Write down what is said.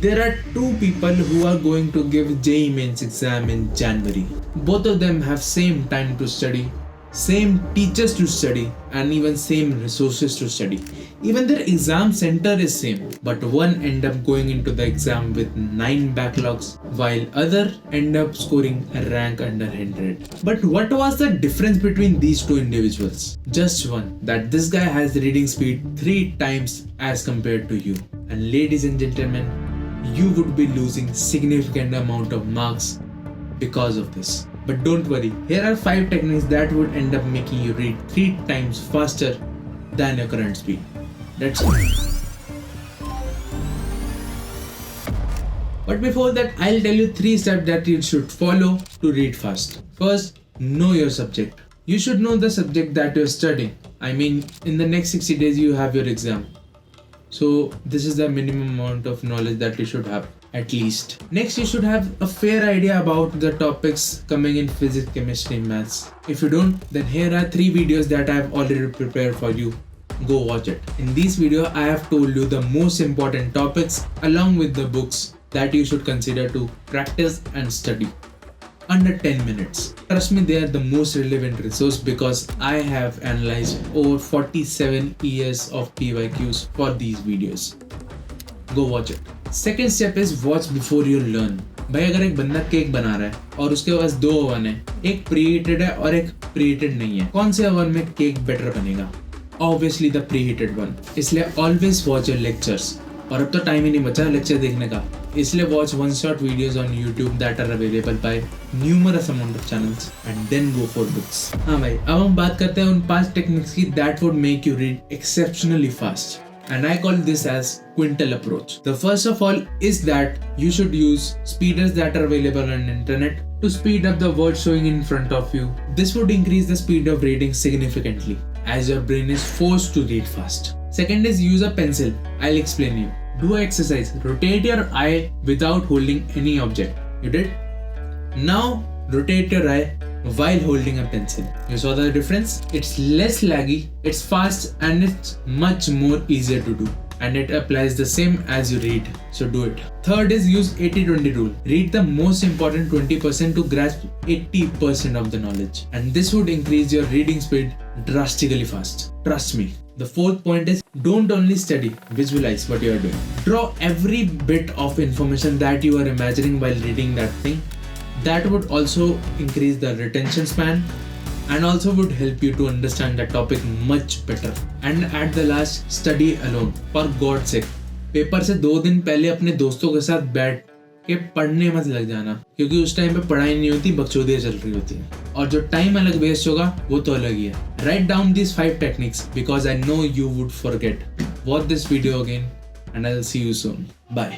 There are two people who are going to give JEE Mains exam in January. Both of them have same time to study, same teachers to study, and even same resources to study. Even their exam center is same, but one end up going into the exam with 9 backlogs, while other end up scoring a rank under 100. But what was the difference between these two individuals? Just one, that this guy has reading speed 3 times as compared to you. And ladies and gentlemen, you would be losing significant amount of marks because of this. But don't worry, here are 5 techniques that would end up making you read 3 times faster than your current speed. Let's go. But before that, I'll tell you 3 steps that you should follow to read fast. First, know your subject. You should know the subject that you're studying. I mean, in the next 60 days you have your exam. So this is the minimum amount of knowledge that you should have, at least. Next, you should have a fair idea about the topics coming in physics, chemistry, maths. If you don't, then here are 3 videos that I have already prepared for you. Go watch it. In this video, I have told you the most important topics along with the books that you should consider to practice and study under 10 minutes. Trust me, they are the most relevant resource because I have analyzed over 47 years of PYQs for these videos. Go watch it. Second step is watch before you learn. भाई अगर एक बंदा cake बना रहा है और उसके पास 2 oven है, एक प्रीहीटेड है और एक प्रीहीटेड नहीं है, कौन से ओवन में केक बेटर बनेगा? Obviously the preheated one. इसलिए always watch your lectures. और अब तो टाइम ही नहीं बचा लेक्चर देखने का, इसलिए watch one shot videos on YouTube that are available by numerous amount of channels and then go for books. हाँ भाई, अब हम बात करते हैं उन 5 techniques की that would make you read exceptionally fast. And I call this as quintal approach. The first of all is that you should use speeders that are available on internet to speed up the words showing in front of you. This would increase the speed of reading significantly as your brain is forced to read fast. Second is use a pencil. I'll explain you. Do an exercise. Rotate your eye without holding any object. You did? Now rotate your eye while holding a pencil. You saw the difference? It's less laggy, it's fast, and it's much more easier to do. And it applies the same as you read. So do it. Third is use 80-20 rule. Read the most important 20% to grasp 80% of the knowledge. And this would increase your reading speed drastically fast. Trust me. The fourth point is don't only study, visualize what you are doing. Draw every bit of information that you are imagining while reading that thing. That would also increase the retention span and also would help you to understand the topic much better. And at the last, study alone. For God's sake. Paper से 2 दिन पहले अपने दोस्तों के साथ बैठ के पढ़ने मत लग जाना, क्योंकि उस टाइम पे पढ़ाई नहीं होती, बकचोदियाँ चल रही होती है और जो टाइम अलग वेस्ट होगा वो तो अलग ही है. Write down these 5 techniques because I know you would forget. Watch this video again and I'll see you soon. Bye.